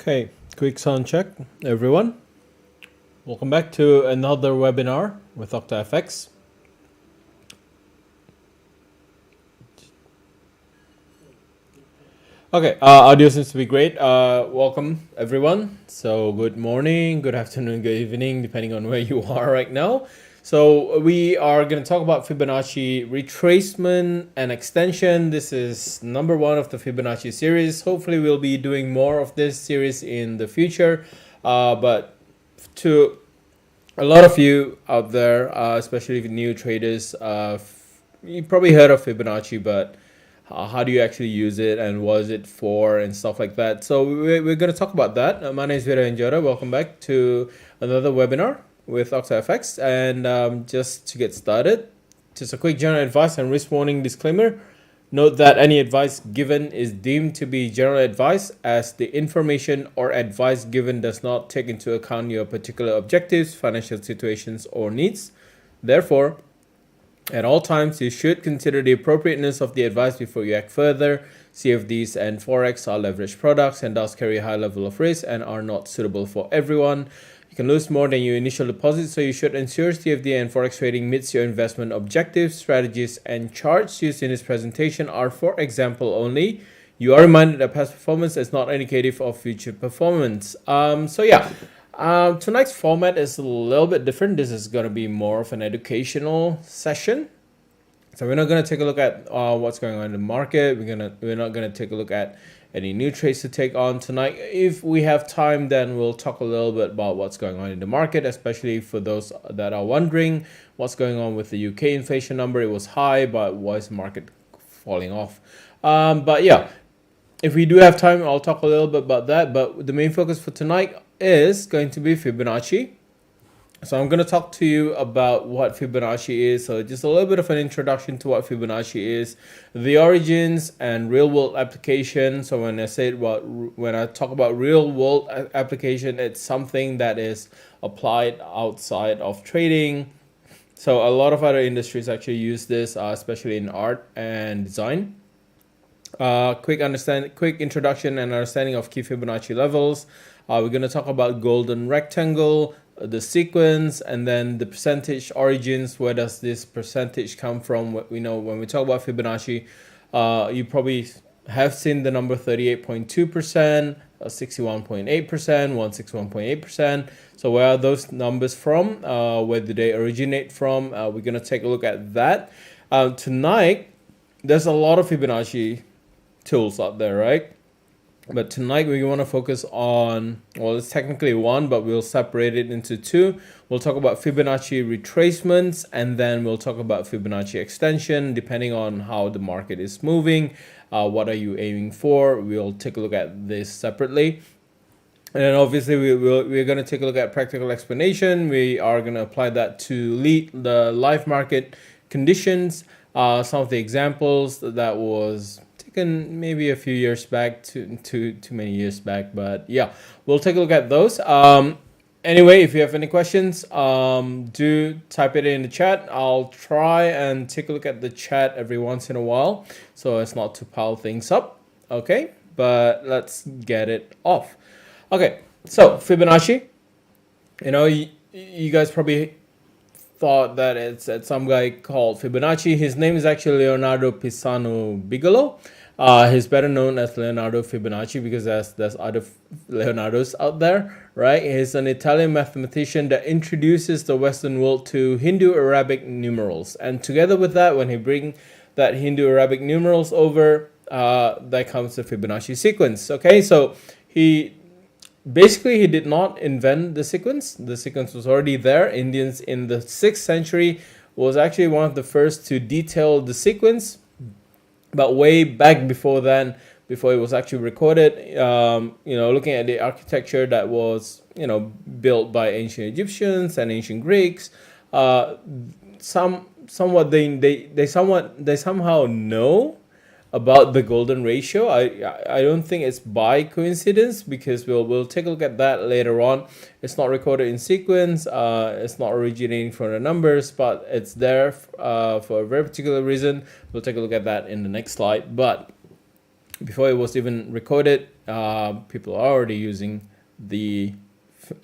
Okay, quick sound check, everyone. Welcome back to another webinar with OctaFX. Okay, audio seems to be great. Welcome, everyone. So good morning, good afternoon, good evening, depending on where you are right now. So we are going to talk about Fibonacci retracement and extension. This is number one of the Fibonacci series. Hopefully we'll be doing more of this series in the future. But to a lot of you out there, especially new traders, you probably heard of Fibonacci, but how do you actually use it and what is it for and stuff like that. So we're going to talk about that. My name is Vera Njora. Welcome back to another webinar with OctaFX. And just to get started, just a quick general advice and risk warning disclaimer. Note that any advice given is deemed to be general advice, as the information or advice given does not take into account your particular objectives, financial situations, or needs. Therefore, at all times, you should consider the appropriateness of the advice before you act further. CFDs and Forex are leveraged products and thus carry a high level of risk and are not suitable for everyone. You can lose more than your initial deposit, so you should ensure CFD and Forex trading meets your investment objectives. Strategies and charts used in this presentation are for example only. You are reminded that past performance is not indicative of future performance. Tonight's format is a little bit different. This is going to be more of an educational session. So we're not going to take a look at what's going on in the market. We're not going to take a look at any new trades to take on tonight. If we have time, then we'll talk a little bit about what's going on in the market, especially for those that are wondering what's going on with the UK inflation number. It was high, but why is the market falling off? If we do have time, I'll talk a little bit about that. But the main focus for tonight is going to be Fibonacci. So I'm going to talk to you about what Fibonacci is. So just a little bit of an introduction to what Fibonacci is, the origins and real world application. So when I talk about real world application, it's something that is applied outside of trading. So a lot of other industries actually use this, especially in art and design. Quick introduction and understanding of key Fibonacci levels. We're going to talk about golden rectangle, the sequence, and then the percentage origins. Where does this percentage come from? We know when we talk about Fibonacci, you probably have seen the number 38.2%, 61.8%, 161.8%. So where are those numbers from? Where do they originate from? We're going to take a look at that. Tonight, there's a lot of Fibonacci tools out there, right? But tonight we want to focus on, well, it's technically one, but we'll separate it into two. We'll talk about Fibonacci retracements, and then we'll talk about Fibonacci extension, depending on how the market is moving. What are you aiming for? We'll take a look at this separately. And then obviously we're going to take a look at practical explanation. We are going to apply that to the live market conditions. Some of the examples that was taken maybe a few years back, too many years back, but yeah, we'll take a look at those. Anyway, if you have any questions, do type it in the chat. I'll try and take a look at the chat every once in a while so as not to pile things up. Okay, but let's get it off. Okay, so Fibonacci, you guys probably thought that it's some guy called Fibonacci. His name is actually Leonardo Pisano Bigelow. He's better known as Leonardo Fibonacci because there's other Leonardos out there, right? He's an Italian mathematician that introduces the Western world to Hindu-Arabic numerals. And together with that, when he brings that Hindu-Arabic numerals over, that comes the Fibonacci sequence. Okay, so he did not invent the sequence. The sequence was already there. Indians in the 6th century was actually one of the first to detail the sequence. But way back before then, before it was actually recorded, looking at the architecture that was, built by ancient Egyptians and ancient Greeks, they somehow know about the golden ratio. I don't think it's by coincidence, because we'll take a look at that later on. It's not recorded in sequence. It's not originating from the numbers, but it's there for a very particular reason. We'll take a look at that in the next slide. But before it was even recorded, people are already using the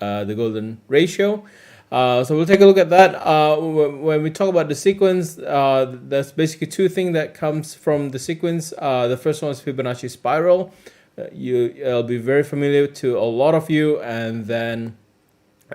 golden ratio. So we'll take a look at that. When we talk about the sequence, there's basically two things that comes from the sequence. The first one is Fibonacci spiral. It'll be very familiar to a lot of you, and then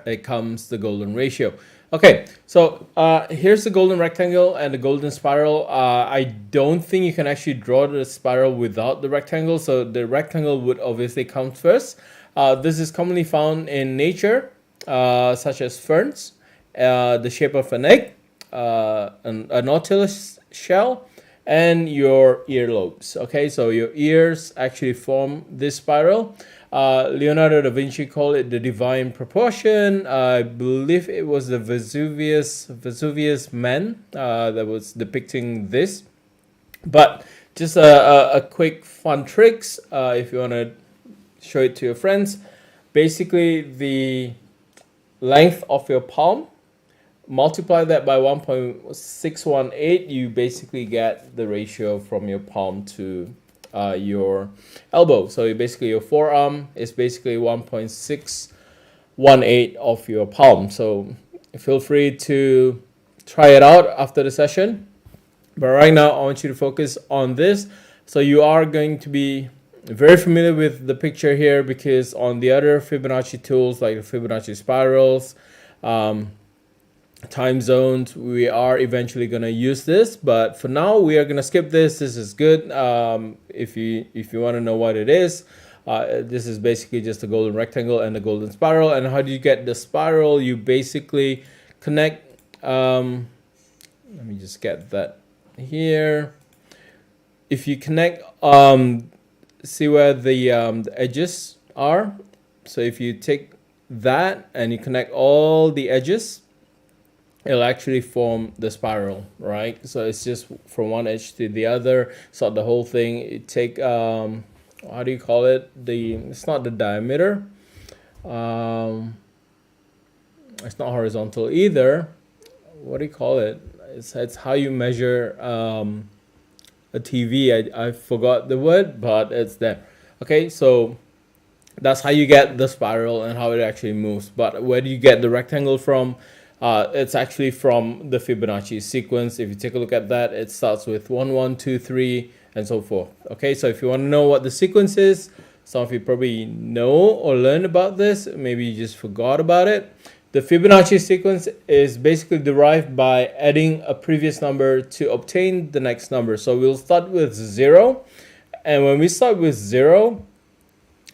it comes the golden ratio. Okay, so here's the golden rectangle and the golden spiral. I don't think you can actually draw the spiral without the rectangle, so the rectangle would obviously come first. This is commonly found in nature, such as ferns, the shape of an egg, a nautilus shell, and your earlobes. Okay, so your ears actually form this spiral. Leonardo da Vinci called it the divine proportion. I believe it was the Vesuvius Man that was depicting this. But just a quick fun tricks if you want to show it to your friends. Basically, the length of your palm, multiply that by 1.618, you basically get the ratio from your palm to your elbow. So basically your forearm is basically 1.618 of your palm. So feel free to try it out after the session. But right now I want you to focus on this. So you are going to be very familiar with the picture here, because on the other Fibonacci tools like the Fibonacci spirals, time zones, we are eventually going to use this, but for now we are going to skip this. This is good. If you want to know what it is, this is basically just the golden rectangle and the golden spiral. And how do you get the spiral? You basically connect, let me just get that here. If you connect, see where the edges are. So if you take that and you connect all the edges, it'll actually form the spiral, right? So it's just from one edge to the other. It's not the whole thing. You take, how do you call it? It's not the diameter. It's not horizontal either. What do you call it? It's how you measure a TV. I forgot the word, but it's there. Okay, so that's how you get the spiral and how it actually moves. But where do you get the rectangle from? It's actually from the Fibonacci sequence. If you take a look at that, it starts with 1, 1, 2, 3, and so forth. Okay, so if you want to know what the sequence is, some of you probably know or learned about this. Maybe you just forgot about it. The Fibonacci sequence is basically derived by adding a previous number to obtain the next number. So we'll start with 0. And when we start with 0,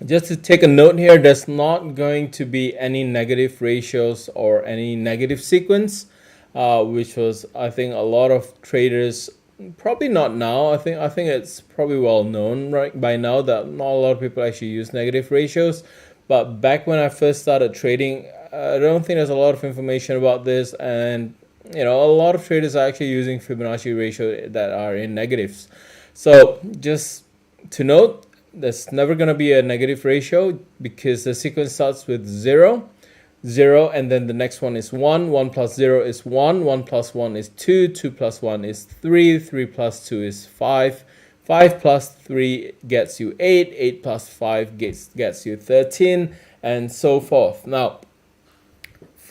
just to take a note here, there's not going to be any negative ratios or any negative sequence, which was, I think, a lot of traders, probably not now. I think it's probably well known right by now that not a lot of people actually use negative ratios. But back when I first started trading, I don't think there's a lot of information about this, and a lot of traders are actually using Fibonacci ratio that are in negatives. So just to note, there's never going to be a negative ratio, because the sequence starts with 0, 0, and then the next one is 1. 1 plus 0 is 1. 1 plus 1 is 2. 2 plus 1 is 3. 3 plus 2 is 5. 5 plus 3 gets you 8. 8 plus 5 gets you 13, and so forth. Now,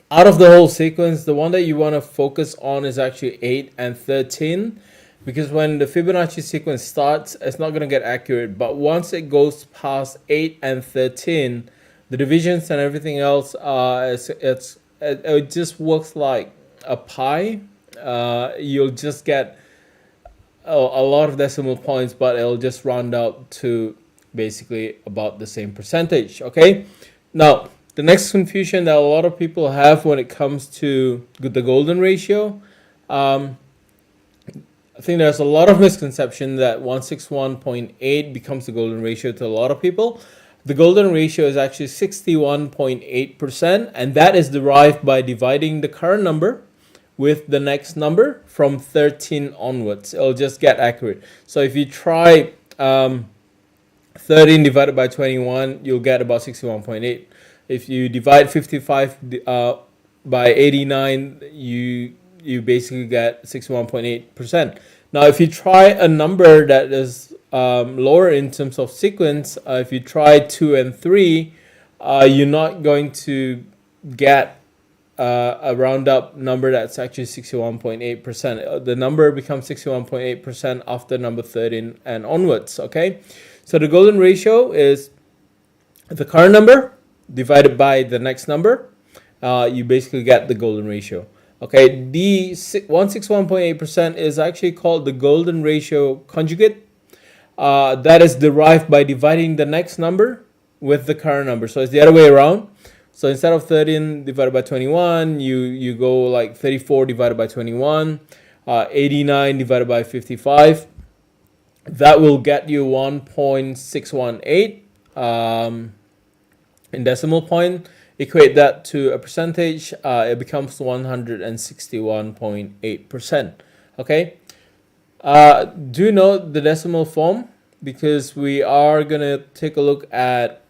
out of the whole sequence, the one that you want to focus on is actually 8 and 13. Because when the Fibonacci sequence starts, it's not going to get accurate. But once it goes past 8 and 13, the divisions and everything else, it just works like a pie. You'll just get a lot of decimal points, but it'll just round out to basically about the same percentage. Okay. Now, the next confusion that a lot of people have when it comes to the golden ratio, I think there's a lot of misconception that 161.8 becomes the golden ratio to a lot of people. The golden ratio is actually 61.8%, and that is derived by dividing the current number with the next number from 13 onwards. It'll just get accurate. So if you try 13 divided by 21, you'll get about 61.8. If you divide 55 by 89, you basically get 61.8%. Now, if you try a number that is lower in terms of sequence. If you try 2 and 3, you're not going to get a round up number that's actually 61.8%. The number becomes 61.8% after number 13 and onwards. Okay, so the golden ratio is the current number divided by the next number. You basically get the golden ratio. Okay, the 161.8% is actually called the golden ratio conjugate. That is derived by dividing the next number with the current number. So it's the other way around. So instead of 13 divided by 21, you go like 34 divided by 21, 89 divided by 55. That will get you 1.618 in decimal point. Equate that to a percentage, it becomes 161.8%. Okay. Do note the decimal form, because we are going to take a look at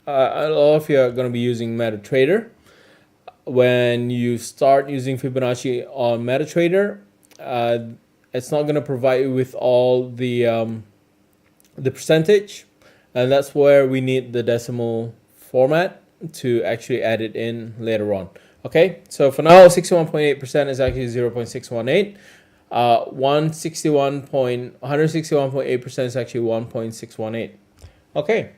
a lot of you are going to be using MetaTrader. When you start using Fibonacci on MetaTrader, it's not going to provide you with all the percentage, and that's where we need the decimal format to actually add it in later on. Okay, so for now 61.8% is actually 0.618. 161.8% is actually 1.618. Okay.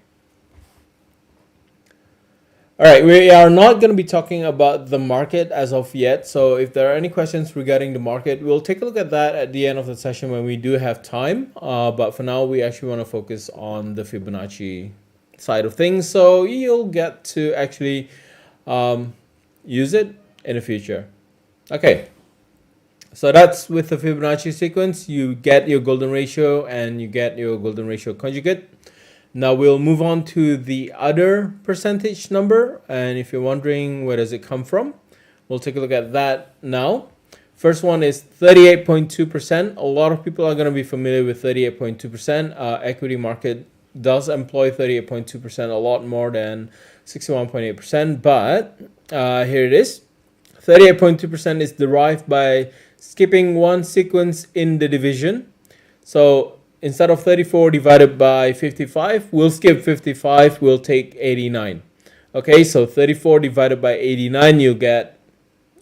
All right, we are not going to be talking about the market as of yet. So if there are any questions regarding the market, we'll take a look at that at the end of the session when we do have time. But for now, we actually want to focus on the Fibonacci side of things. So you'll get to actually use it in the future. Okay. So that's with the Fibonacci sequence. You get your golden ratio and you get your golden ratio conjugate. Now we'll move on to the other percentage number, and if you're wondering where does it come from, we'll take a look at that now. First one is 38.2%. A lot of people are going to be familiar with 38.2%. Equity market does employ 38.2%, a lot more than 61.8%, but here it is. 38.2% is derived by skipping one sequence in the division. So instead of 34 divided by 55, we'll skip 55, we'll take 89. Okay, so 34 divided by 89, you'll get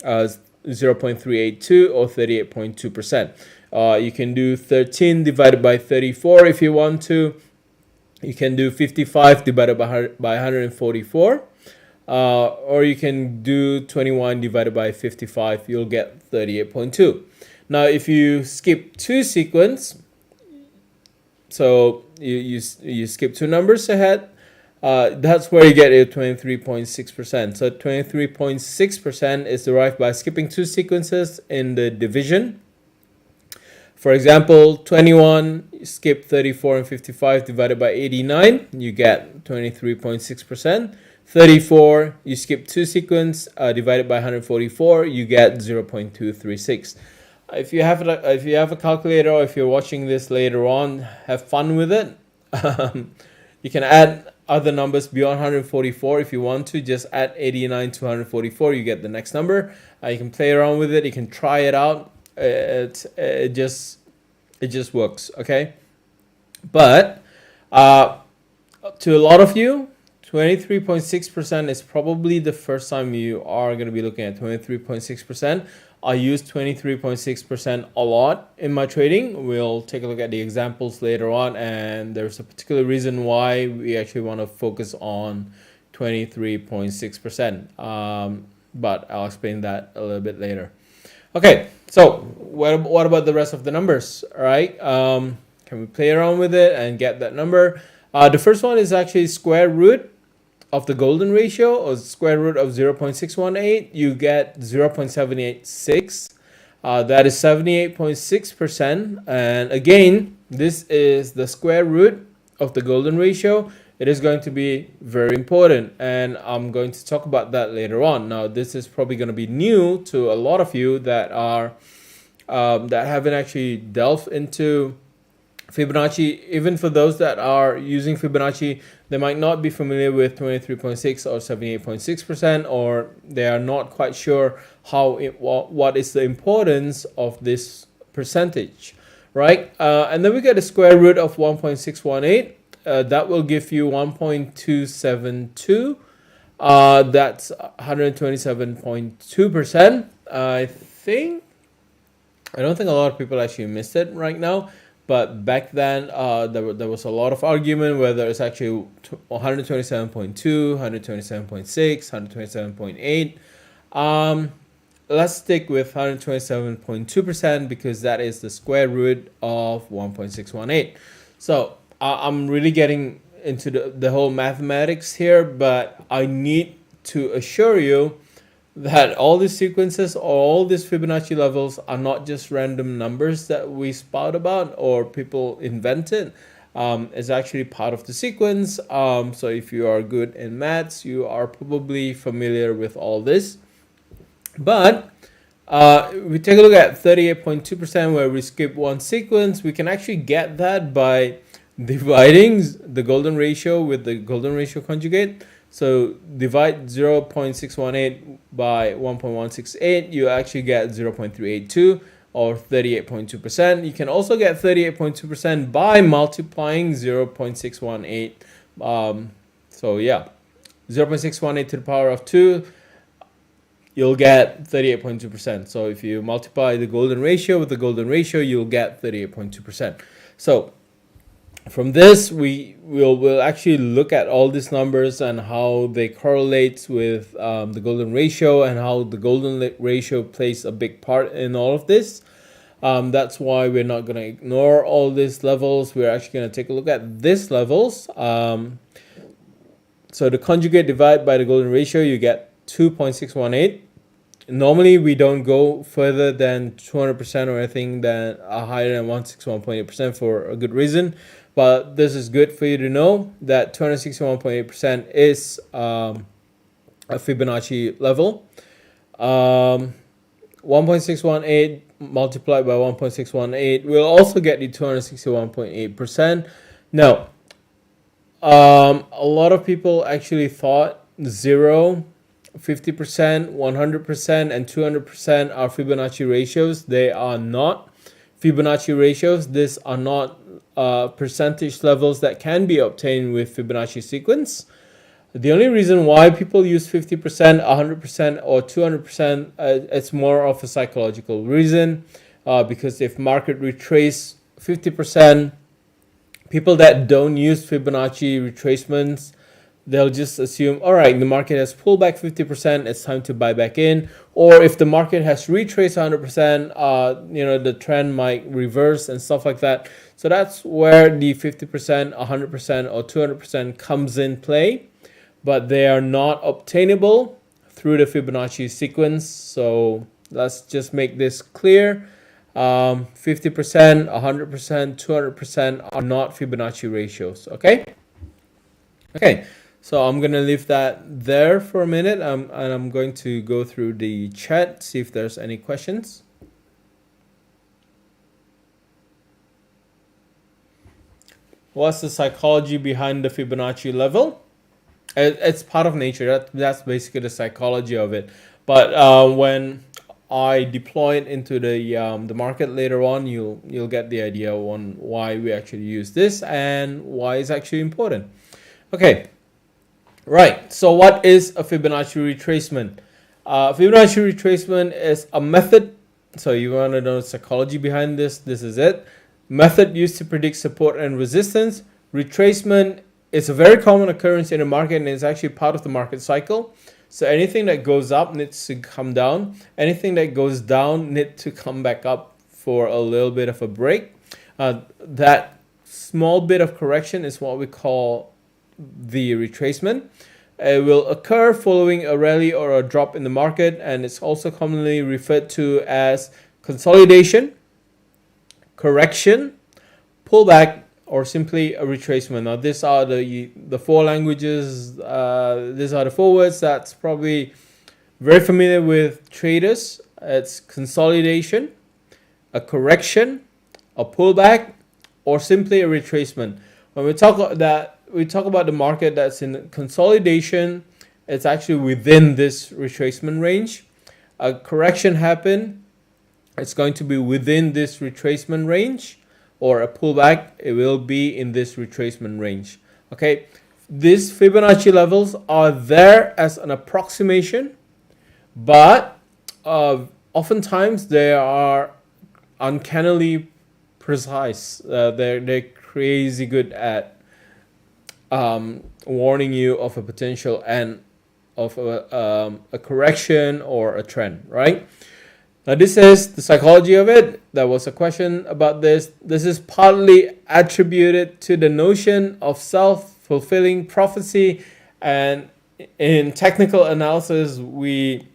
0.382 or 38.2%. You can do 13 divided by 34 if you want to. You can do 55 divided by 144. Or you can do 21 divided by 55, you'll get 38.2. Now, if you skip two sequence, so you skip two numbers ahead, that's where you get your 23.6%. So 23.6% is derived by skipping two sequences in the division. For example, 21, you skip 34 and 55 divided by 89, you get 23.6%. 34, you skip two sequence divided by 144, you get 0.236. If you have a calculator, or if you're watching this later on, have fun with it. You can add other numbers beyond 144 if you want to. Just add 89 to 144, you get the next number. You can play around with it. You can try it out. It just works. Okay, but to a lot of you, 23.6% is probably the first time you are going to be looking at 23.6%. I use 23.6% a lot in my trading. We'll take a look at the examples later on, and there's a particular reason why we actually want to focus on 23.6%. But I'll explain that a little bit later. Okay, so what about the rest of the numbers? All right, can we play around with it and get that number? The first one is actually square root of the golden ratio, or square root of 0.618, you get 0.786. That is 78.6%. And again, this is the square root of the golden ratio. It is going to be very important, and I'm going to talk about that later on. Now, this is probably going to be new to a lot of you that are that haven't actually delved into Fibonacci. Even for those that are using Fibonacci, they might not be familiar with 23.6 or 78.6%, or they are not quite sure what is the importance of this percentage, right? And then we get the square root of 1.618. That will give you 1.272. That's 127.2%. I don't think a lot of people actually missed it right now, but back then there was a lot of argument whether it's actually 127.2, 127.6, 127.8. Let's stick with 127.2% because that is the square root of 1.618. So I'm really getting into the whole mathematics here, but I need to assure you that all these sequences, all these Fibonacci levels are not just random numbers that we spout about or people invented. It's actually part of the sequence. So if you are good in maths, you are probably familiar with all this. But we take a look at 38.2% where we skip one sequence. We can actually get that by dividing the golden ratio with the golden ratio conjugate. So divide 0.618 by 1.168, you actually get 0.382 or 38.2%. You can also get 38.2% by multiplying 0.618. So yeah, 0.618 to the power of 2, you'll get 38.2%. So if you multiply the golden ratio with the golden ratio, you'll get 38.2%. So from this, we'll actually look at all these numbers and how they correlate with the golden ratio and how the golden ratio plays a big part in all of this. That's why we're not going to ignore all these levels. We're actually going to take a look at these levels. So the conjugate divide by the golden ratio, you get 2.618. Normally, we don't go further than 200% or anything that are higher than 161.8% for a good reason. But this is good for you to know that 261.8% is a Fibonacci level. 1.618 multiplied by 1.618 will also get you 261.8%. Now, a lot of people actually thought 0, 50%, 100%, and 200% are Fibonacci ratios. They are not Fibonacci ratios. These are not percentage levels that can be obtained with Fibonacci sequence. The only reason why people use 50%, 100%, or 200%, it's more of a psychological reason. Because if market retrace 50%, people that don't use Fibonacci retracements, they'll just assume, all right, the market has pulled back 50%, it's time to buy back in. Or if the market has retraced 100%, the trend might reverse and stuff like that. So that's where the 50%, 100%, or 200% comes in play. But they are not obtainable through the Fibonacci sequence. So let's just make this clear. 50%, 100%, 200% are not Fibonacci ratios, okay? Okay. So I'm going to leave that there for a minute, and I'm going to go through the chat, see if there's any questions. What's the psychology behind the Fibonacci level? It's part of nature. That's basically the psychology of it. But when I deploy it into the market later on, you'll get the idea on why we actually use this and why it's actually important. Okay. Right, so what is a Fibonacci retracement? Fibonacci retracement is a method. So you want to know the psychology behind this. This is it. Method used to predict support and resistance. Retracement is a very common occurrence in the market and is actually part of the market cycle. So anything that goes up needs to come down. Anything that goes down needs to come back up for a little bit of a break. That small bit of correction is what we call the retracement. It will occur following a rally or a drop in the market, and it's also commonly referred to as consolidation, correction, pullback, or simply a retracement. Now, these are the four languages. These are the four words that's probably very familiar with traders. It's consolidation, a correction, a pullback, or simply a retracement. When we talk about the market that's in consolidation, it's actually within this retracement range. A correction happened, it's going to be within this retracement range. or a pullback, it will be in this retracement range. Okay, these Fibonacci levels are there as an approximation, but oftentimes they are uncannily precise. They're crazy good at warning you of a potential end of a correction or a trend, right? Now this is the psychology of it. There was a question about this. This is partly attributed to the notion of self-fulfilling prophecy, and in technical analysis we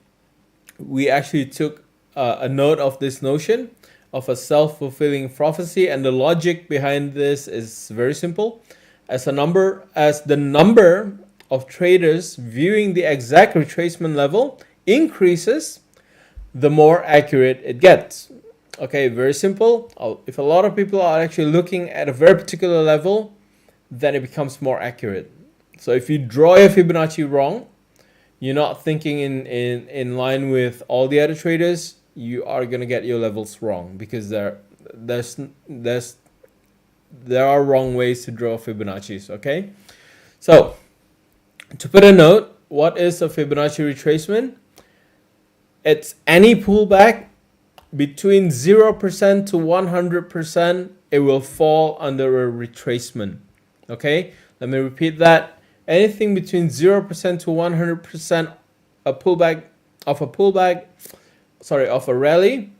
actually took a note of this notion of a self-fulfilling prophecy, and the logic behind this is very simple. As the number of traders viewing the exact retracement level increases, the more accurate it gets. Okay, very simple. If a lot of people are actually looking at a very particular level, then it becomes more accurate. So if you draw your Fibonacci wrong, you're not thinking in line with all the other traders, you are going to get your levels wrong, because there are wrong ways to draw Fibonacci's. Okay, so to put a note, what is a Fibonacci retracement? It's any pullback between 0% to 100%, it will fall under a retracement. Okay, let me repeat that. Anything between 0% to 100%, of a rally,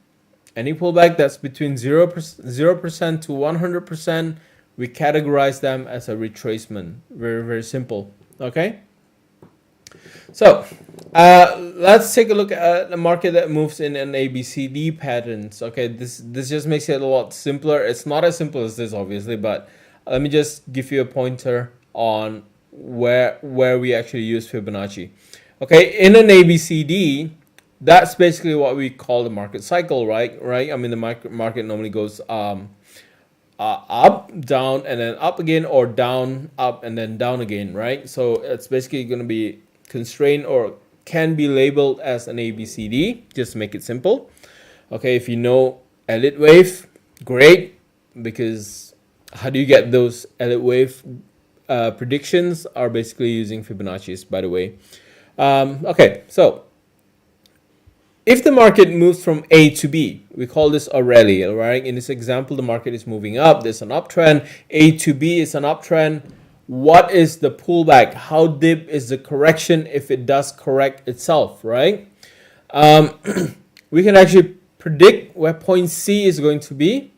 any pullback that's between 0% to 100%, we categorize them as a retracement. Very, very simple. Okay. So let's take a look at the market that moves in an ABCD patterns. Okay, this just makes it a lot simpler. It's not as simple as this, obviously, but let me just give you a pointer on where we actually use Fibonacci. Okay, in an ABCD, that's basically what we call the market cycle, right? I mean, the market normally goes up, down, and then up again, or down, up, and then down again, right? So it's basically going to be constrained, or can be labeled as an ABCD, just to make it simple. Okay, if you know Elliott wave, great, because how do you get those Elliott wave predictions are basically using Fibonacci's, by the way. Okay, so if the market moves from A to B, we call this a rally, right? In this example, the market is moving up, there's an uptrend. A to B is an uptrend. What is the pullback? How deep is the correction if it does correct itself, right? We can actually predict where point C is going to be.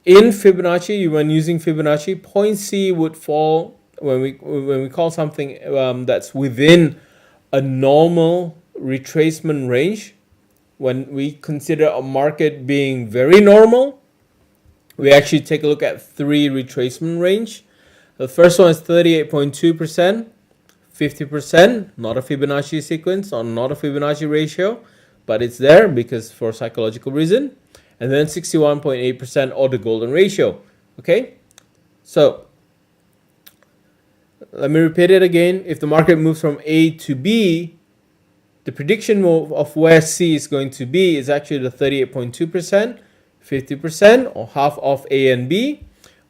In Fibonacci, when using Fibonacci, point C would fall when we call something that's within a normal retracement range. When we consider a market being very normal, we actually take a look at 3 retracement range. The first one is 38.2%, 50%, not a Fibonacci sequence or not a Fibonacci ratio, but it's there because for psychological reason. And then 61.8% or the golden ratio. Okay, so let me repeat it again. If the market moves from A to B, the prediction move of where C is going to be is actually the 38.2%, 50%, or half of A and B,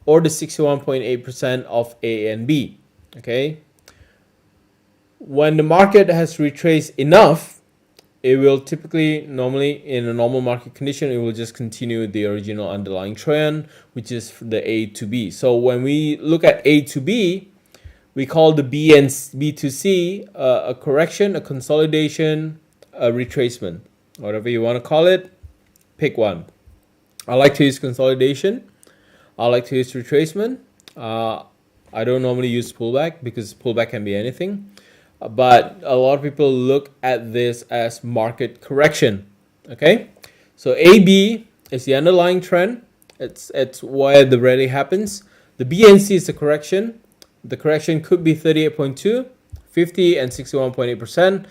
or the 61.8% of A and B. Okay, when the market has retraced enough, it will typically, normally in a normal market condition, it will just continue the original underlying trend, which is the A to B. So when we look at A to B, we call the B and B to C a correction, a consolidation, a retracement, whatever you want to call it. Pick one. I like to use consolidation. I like to use retracement. I don't normally use pullback because pullback can be anything. But a lot of people look at this as market correction. Okay, so AB is the underlying trend. It's where the rally happens. The B and C is the correction. The correction could be 38.2, 50, and 61.8%.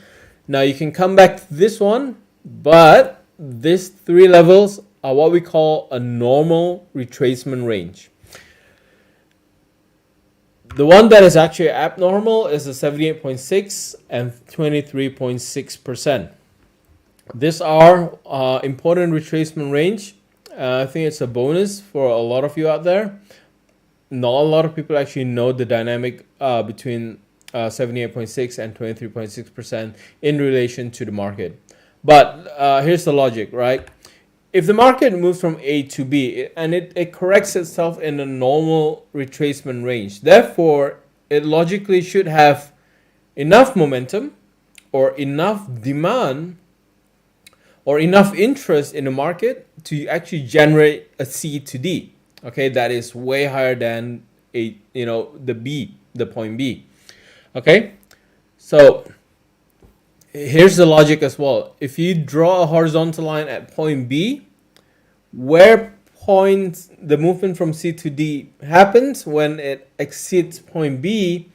Now you can come back to this one, but these 3 levels are what we call a normal retracement range. The one that is actually abnormal is the 78.6 and 23.6%. These are important retracement range I think it's a bonus for a lot of you out there. Not a lot of people actually know the dynamic between 78.6 and 23.6% in relation to the market. But here's the logic, right? If the market moves from A to B and it corrects itself in a normal retracement range, therefore it logically should have enough momentum or enough demand or enough interest in the market to actually generate a C to D. Okay, that is way higher than the point B. Okay, so here's the logic as well. If you draw a horizontal line at point B, where the movement from C to D happens when it exceeds point B,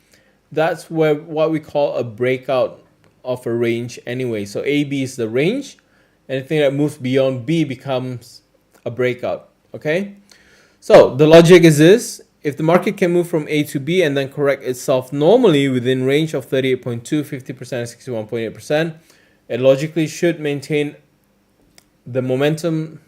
that's where what we call a breakout of a range anyway. So AB is the range. Anything that moves beyond B becomes a breakout. Okay, so the logic is this: if the market can move from A to B and then correct itself normally within range of 38.2, 50%, and 61.8%, it logically should maintain the momentum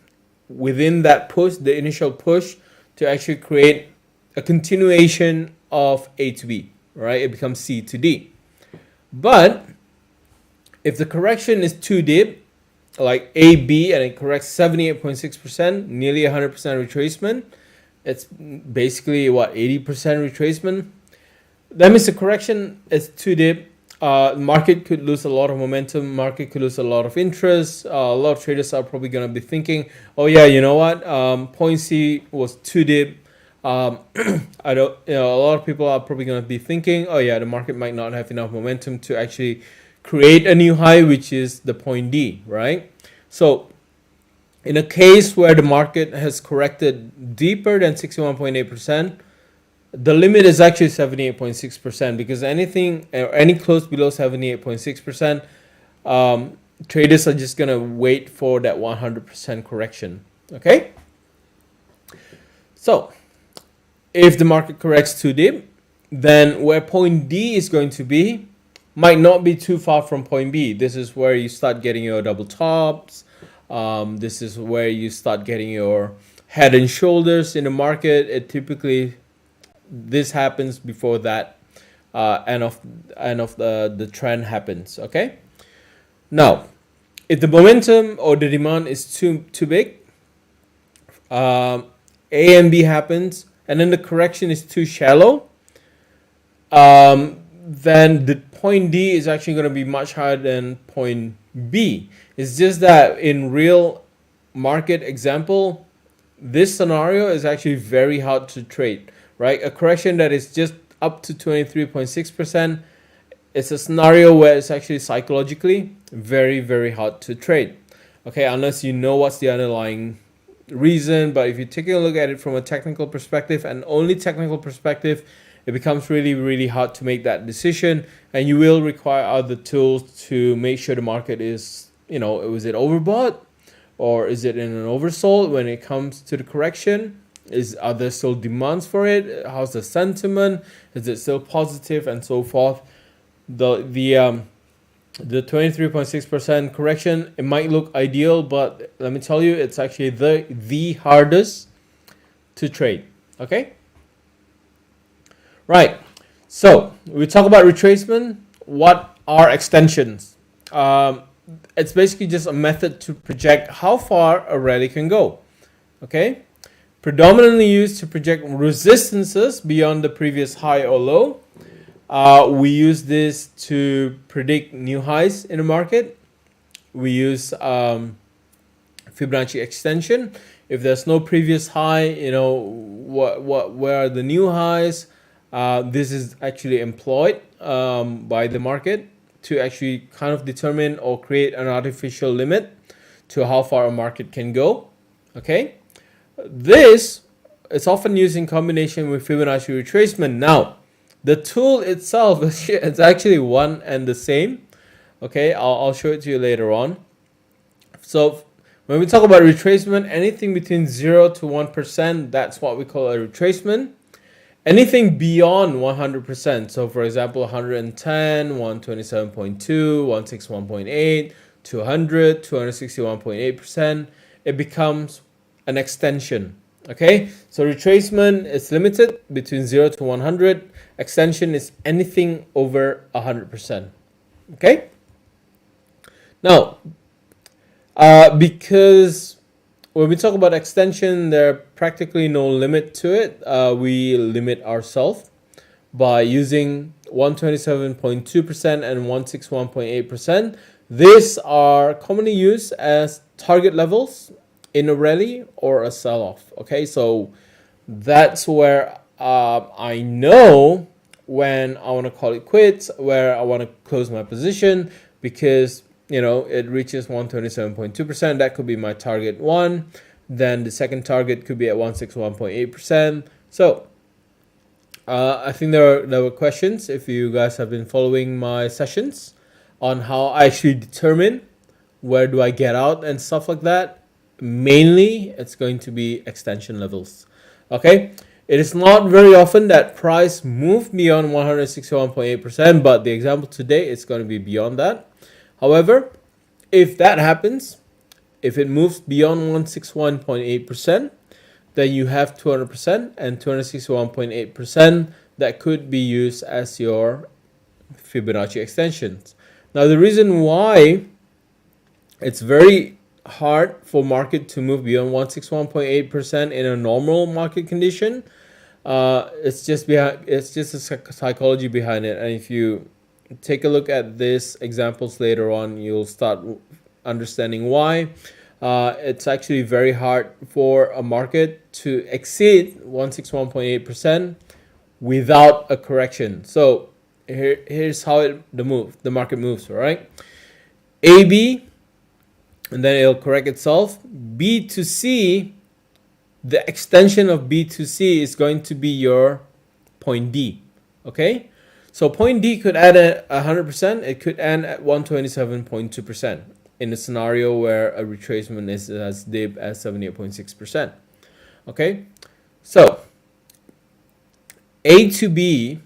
within that push, the initial push, to actually create a continuation of A to B, right? It becomes C to D. But if the correction is too deep, like AB, and it corrects 78.6%, nearly 100% retracement, it's basically what, 80% retracement. That means the correction is too deep. Market could lose a lot of momentum. Market could lose a lot of interest. A lot of traders are probably going to be thinking, "Oh yeah, you know what? Point C was too deep." A lot of people are probably going to be thinking, "Oh yeah, the market might not have enough momentum to actually create a new high, which is the point D, right?" So in a case where the market has corrected deeper than 61.8%, the limit is actually 78.6%, because any close below 78.6%, traders are just going to wait for that 100% correction. Okay? So if the market corrects too deep, then where point D is going to be might not be too far from point B. This is where you start getting your double tops. This is where you start getting your head and shoulders in the market. This happens before that end of the trend happens. Okay. Now, if the momentum or the demand is too big, A and B happens, and then the correction is too shallow, then the point D is actually going to be much higher than point B. It's just that in real market example, this scenario is actually very hard to trade, right? A correction that is just up to 23.6%, it's a scenario where it's actually psychologically very, very hard to trade. Okay, unless you know what's the underlying reason. But if you're taking a look at it from a technical perspective, and only technical perspective, it becomes really, really hard to make that decision, and you will require other tools to make sure the market is, is it overbought or is it in an oversold when it comes to the correction? Are there still demands for it? How's the sentiment? Is it still positive, and so forth? The 23.6% correction, it might look ideal, but let me tell you, it's actually the hardest to trade. Okay. Right, so we talk about retracement. What are extensions? It's basically just a method to project how far a rally can go. Okay, predominantly used to project resistances beyond the previous high or low. We use this to predict new highs in the market. We use Fibonacci extension. If there's no previous high, where are the new highs? This is actually employed by the market to actually kind of determine or create an artificial limit to how far a market can go. Okay, this is often used in combination with Fibonacci retracement. Now, the tool itself is actually one and the same. Okay, I'll show it to you later on. So when we talk about retracement, anything between 0 to 1%, that's what we call a retracement. Anything beyond 100%, so for example, 110, 127.2, 161.8, 200, 261.8%, it becomes an extension. Okay, so retracement is limited between 0 to 100. Extension is anything over 100%. Okay, now because when we talk about extension, there's practically no limit to it. We limit ourselves by using 127.2% and 161.8%. These are commonly used as target levels in a rally or a sell-off. Okay, so that's where I know when I want to call it quits, where I want to close my position, because it reaches 127.2%. That could be my target one. Then the second target could be at 161.8%. So I think there were questions, if you guys have been following my sessions, on how I actually determine where do I get out and stuff like that. Mainly, it's going to be extension levels. Okay, it is not very often that price move beyond 161.8%, but the example today is going to be beyond that. However, if that happens, if it moves beyond 161.8%, then you have 200% and 261.8% that could be used as your Fibonacci extensions. Now, the reason why it's very hard for market to move beyond 161.8% in a normal market condition, it's just a psychology behind it. And if you take a look at these examples later on, you'll start understanding why. It's actually very hard for a market to exceed 161.8% without a correction. So here's how the market moves, right? AB, and then it'll correct itself. B to C, the extension of B to C is going to be your point D. Okay, so point D could add at 100%. It could end at 127.2% in a scenario where a retracement is as deep as 78.6%. Okay, so A to B,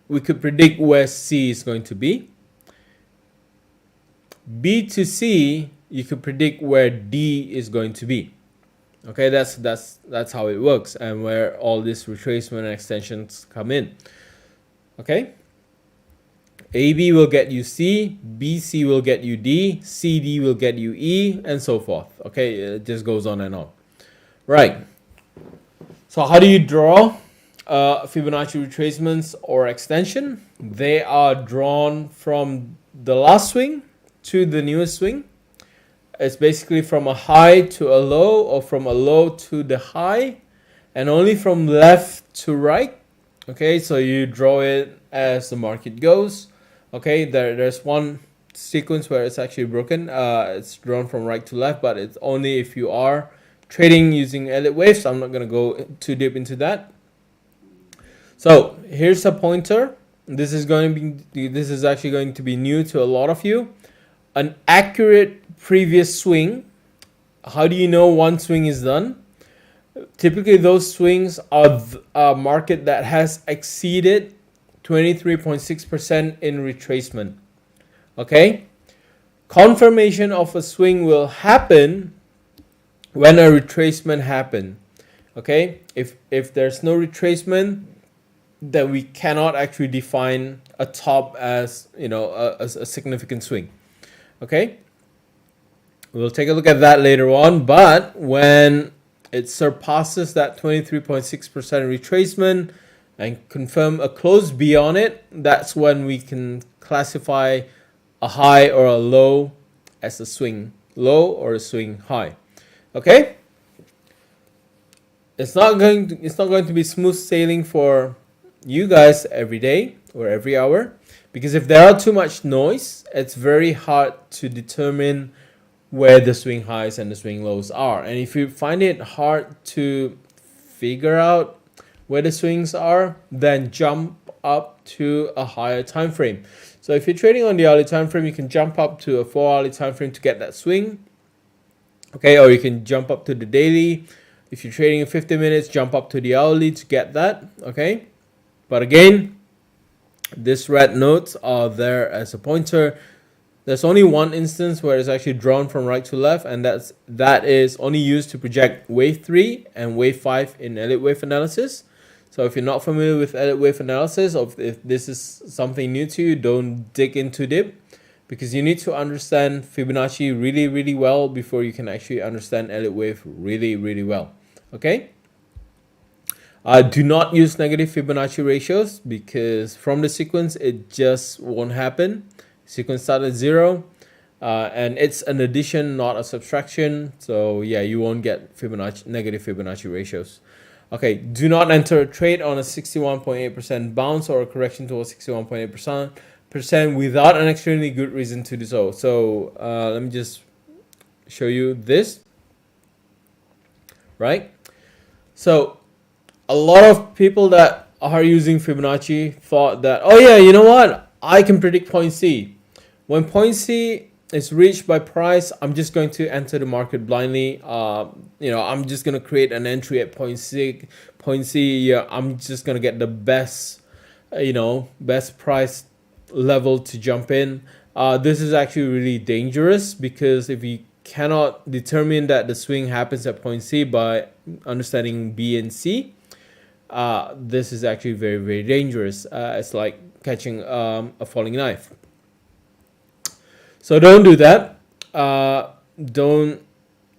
we could predict where C is going to be. B to C, you could predict where D is going to be. Okay, that's how it works, and where all these retracement and extensions come in. Okay, AB will get you C, BC will get you D, CD will get you E, and so forth. Okay, it just goes on and on. Right. So how do you draw Fibonacci retracements or extension? They are drawn from the last swing to the newest swing. It's basically from a high to a low, or from a low to the high, and only from left to right. Okay, so you draw it as the market goes. Okay, there's one sequence where it's actually broken. It's drawn from right to left, but it's only if you are trading using Elliott waves. I'm not going to go too deep into that. So here's a pointer. This is actually going to be new to a lot of you. An accurate previous swing. How do you know one swing is done? Typically, those swings are a market that has exceeded 23.6% in retracement. Okay? Confirmation of a swing will happen when a retracement happens. Okay? If there's no retracement, then we cannot actually define a top as a significant swing. Okay? We'll take a look at that later on, but when it surpasses that 23.6% retracement and confirm a close beyond it, that's when we can classify a high or a low as a swing low or a swing high. Okay? It's not going to be smooth sailing for you guys every day or every hour, because if there are too much noise, it's very hard to determine where the swing highs and the swing lows are. And if you find it hard to figure out where the swings are, then jump up to a higher time frame. So if you're trading on the hourly time frame, you can jump up to a 4-hourly time frame to get that swing. Okay, or you can jump up to the daily. If you're trading in 50 minutes, jump up to the hourly to get that. Okay, but again, these red notes are there as a pointer. There's only one instance where it's actually drawn from right to left, and that is only used to project wave 3 and wave 5 in Elliott wave analysis. So if you're not familiar with Elliott wave analysis, or if this is something new to you, don't dig in too deep, because you need to understand Fibonacci really, really well before you can actually understand Elliott wave really, really well. Okay? Do not use negative Fibonacci ratios, because from the sequence, it just won't happen. Sequence start at 0, and it's an addition, not a subtraction. So yeah, you won't get negative Fibonacci ratios. Okay, do not enter a trade on a 61.8% bounce or a correction towards 61.8% without an extremely good reason to do so. So let me just show you this. Right? So a lot of people that are using Fibonacci thought that, oh yeah, you know what? I can predict point C. When point C is reached by price, I'm just going to enter the market blindly. I'm just going to create an entry at point C. Yeah, I'm just going to get the best, best price level to jump in. This is actually really dangerous, because if you cannot determine that the swing happens at point C by understanding B and C, this is actually very, very dangerous. It's like catching a falling knife. So don't do that. Don't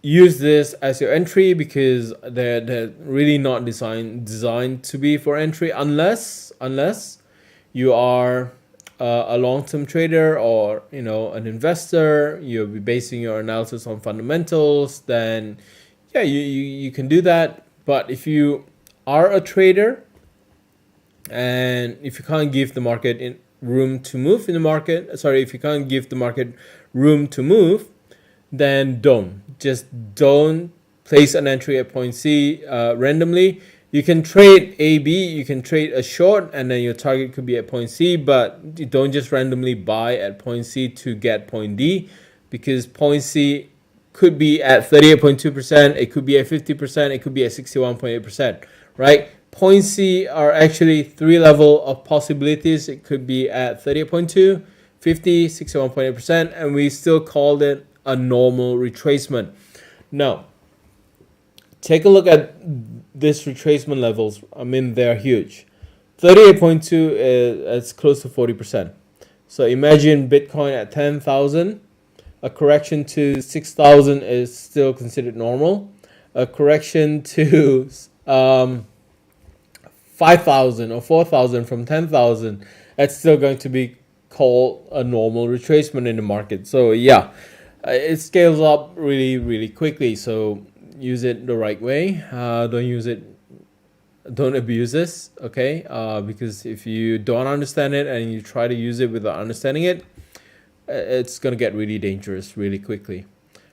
use this as your entry, because they're really not designed to be for entry, unless you are a long-term trader or an investor. You'll be basing your analysis on fundamentals. Then yeah, you can do that. But if you are a trader, and if you can't give the market room to move in the market, if you can't give the market room to move, then don't place an entry at point C randomly. You can trade AB, you can trade a short, and then your target could be at point C, but you don't just randomly buy at point C to get point D, because point C could be at 38.2%, it could be at 50%, it could be at 61.8%, right? Point C are actually 3 levels of possibilities. It could be at 38.2, 50, 61.8%, and we still called it a normal retracement. Now, take a look at this retracement levels. I mean, they're huge. 38.2 is close to 40%. So imagine Bitcoin at 10,000. A correction to 6,000 is still considered normal. A correction to 5,000 or 4,000 from 10,000, that's still going to be called a normal retracement in the market. So yeah, it scales up really, really quickly. So use it the right way. Don't abuse this, okay? Because if you don't understand it and you try to use it without understanding it, it's going to get really dangerous really quickly.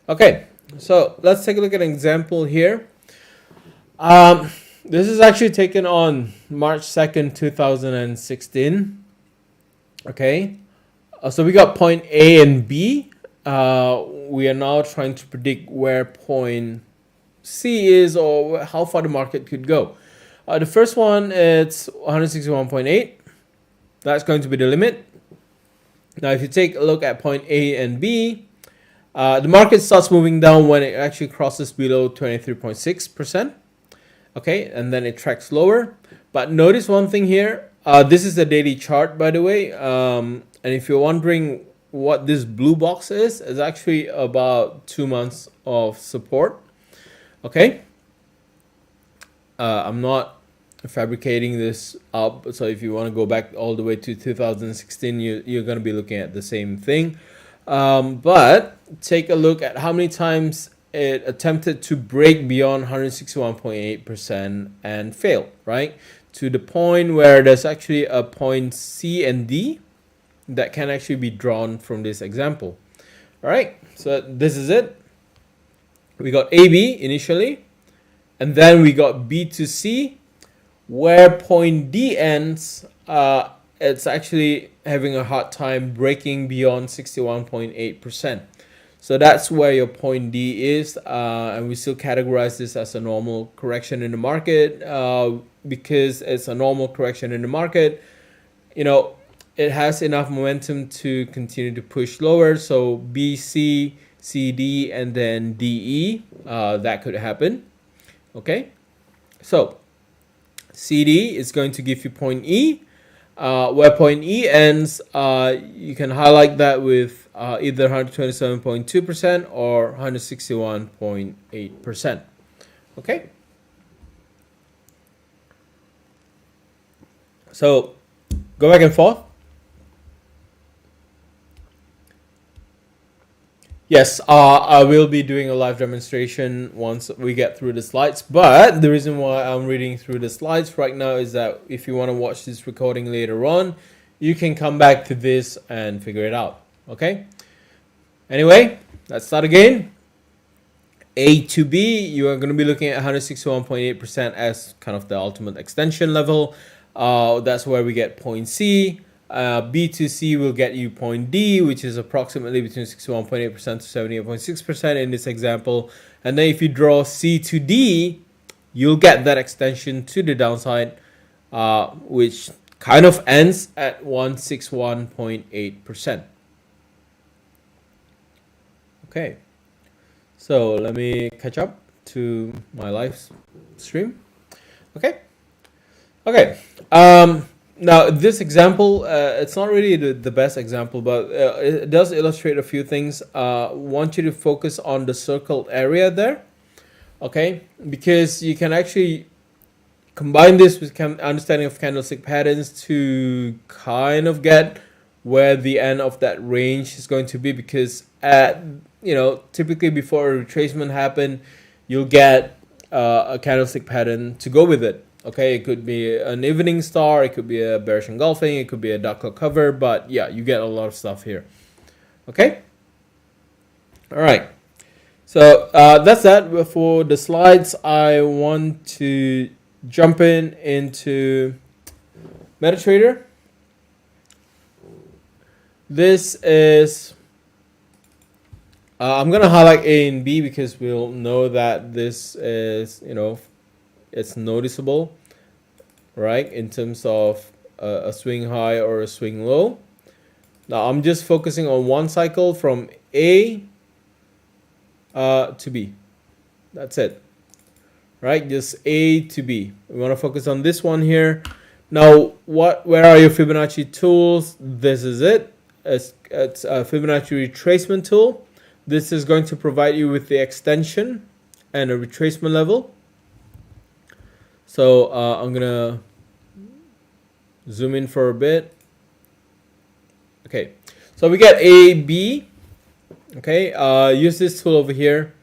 Okay, so let's take a look at an example here. This is actually taken on March 2nd, 2016. Okay, so we got point A and B. We are now trying to predict where point C is, or how far the market could go. The first one, it's 161.8. That's going to be the limit. Now, if you take a look at point A and B, the market starts moving down when it actually crosses below 23.6%. Okay, and then it tracks lower. But notice one thing here. This is the daily chart, by the way. And if you're wondering what this blue box is, it's actually about 2 months of support. Okay. I'm not fabricating this up. So if you want to go back all the way to 2016, you're going to be looking at the same thing. But take a look at how many times it attempted to break beyond 161.8% and failed, right? To the point where there's actually a point C and D that can actually be drawn from this example. All right, so this is it. We got AB initially, and then we got B to C, where point D ends. It's actually having a hard time breaking beyond 61.8%. So that's where your point D is, and we still categorize this as a normal correction in the market, because it's a normal correction in the market. it has enough momentum to continue to push lower. So BC, CD, and then DE, that could happen. Okay, so CD is going to give you point E. Where point E ends, you can highlight that with either 127.2% or 161.8%. Okay. So go back and forth. Yes, I will be doing a live demonstration once we get through the slides. But the reason why I'm reading through the slides right now is that if you want to watch this recording later on, you can come back to this and figure it out. Okay? Anyway, let's start again. A to B, you are going to be looking at 161.8% as kind of the ultimate extension level. That's where we get point C. B to C will get you point D, which is approximately between 61.8% to 78.6% in this example. And then if you draw C to D, you'll get that extension to the downside, which kind of ends at 161.8%. Okay, so let me catch up to my live stream. Okay. Now this example, it's not really the best example, but it does illustrate a few things. Want you to focus on the circled area there, okay? Because you can actually combine this with understanding of candlestick patterns to kind of get where the end of that range is going to be. Because typically before a retracement happen, you'll get a candlestick pattern to go with it. Okay, it could be an evening star, it could be a bearish engulfing, it could be a dark cloud cover, but yeah, you get a lot of stuff here. Okay, all right. So that's that for the slides. I want to jump into MetaTrader. This is I'm gonna highlight A and B because we'll know that this is it's noticeable, right, in terms of a swing high or a swing low. Now I'm just focusing on one cycle from A to B. That's it, right? Just A to B. We want to focus on this one here. Now, where are your Fibonacci tools? This is it. It's a Fibonacci retracement tool. This is going to provide you with the extension and a retracement level. So I'm gonna zoom in for a bit. Okay, so we get A, B. Okay, use this tool over here.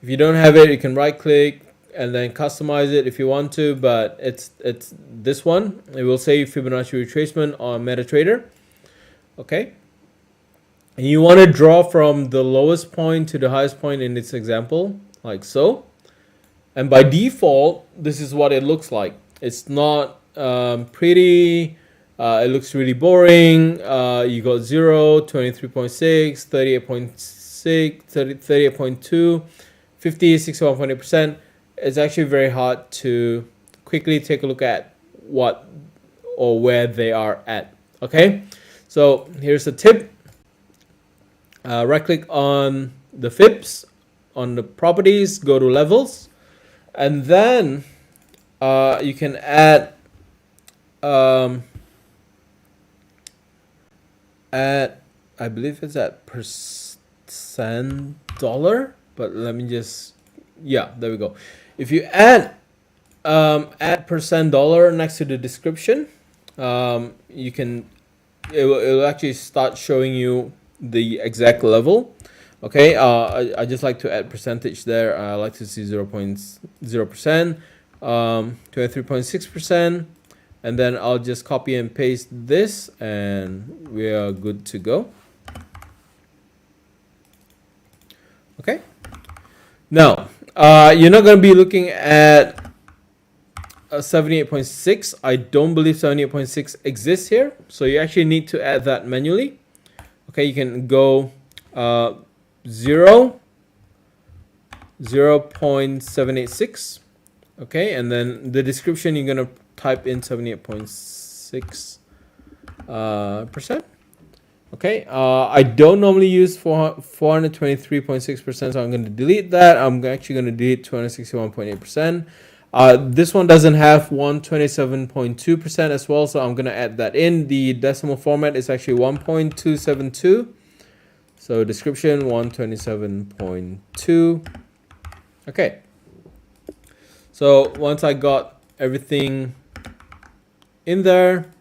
If you don't have it, you can right click and then customize it if you want to, but it's this one. It will say Fibonacci retracement on MetaTrader. Okay, and you want to draw from the lowest point to the highest point in this example, like so. And by default, this is what it looks like. It's not pretty. It looks really boring. You got 0, 23.6, 38.6, 38.2, 50, 61.8%. It's actually very hard to quickly take a look at what or where they are at. Okay, so here's a tip. Right click on the Fibs, on the properties, go to levels. And then you can add I believe it's at percent dollar, but let me just, yeah, there we go. If you add percent dollar next to the description, you can, it will actually start showing you the exact level. Okay, I just like to add percentage there. I like to see 0.0%, 23.6%, and then I'll just copy and paste this, and we are good to go. Okay, now you're not going to be looking at 78.6. I don't believe 78.6 exists here, so you actually need to add that manually. Okay, you can go 0.786. Okay, and then the description, you're gonna type in 78.6 percent. Okay, I don't normally use 423.6%, so I'm going to delete that. I'm actually going to delete 261.8%. This one doesn't have 127.2% as well, so I'm going to add that in. The decimal format is actually 1.272. So description 127.2. Okay. So once I got everything in there,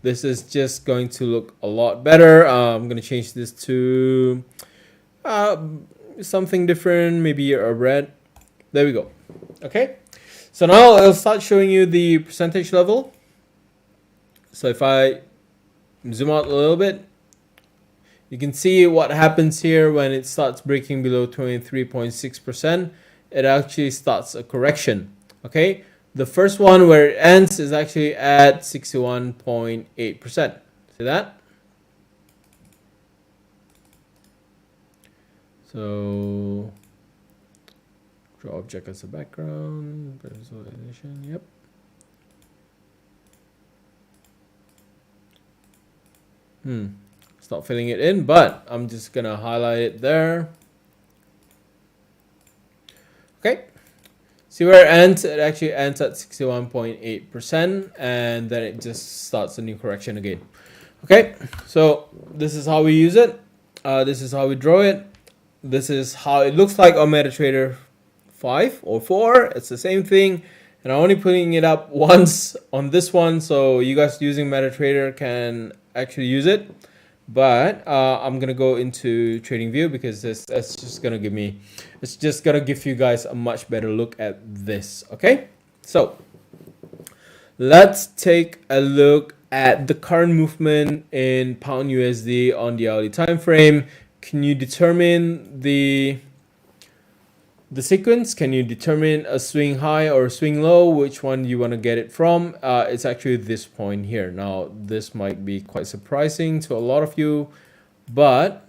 this is just going to look a lot better. I'm going to change this to something different, maybe a red. There we go. Okay. So now I'll start showing you the percentage level. So if I zoom out a little bit, you can see what happens here when it starts breaking below 23.6%. It actually starts a correction. Okay. The first one where it ends is actually at 61.8%. See that? So draw object as a background, visualization, yep. It's not filling it in, but I'm just gonna highlight it there. Okay. See where it ends? It actually ends at 61.8%, and then it just starts a new correction again. Okay, so this is how we use it. This is how we draw it. This is how it looks like on MetaTrader 5 or 4. It's the same thing, and I'm only putting it up once on this one, so you guys using MetaTrader can actually use it. But I'm gonna go into TradingView because it's just gonna give you guys a much better look at this. Okay, so let's take a look at the current movement in pound USD on the hourly time frame. Can you determine the sequence? Can you determine a swing high or a swing low? Which one you want to get it from? It's actually this point here. Now, this might be quite surprising to a lot of you, but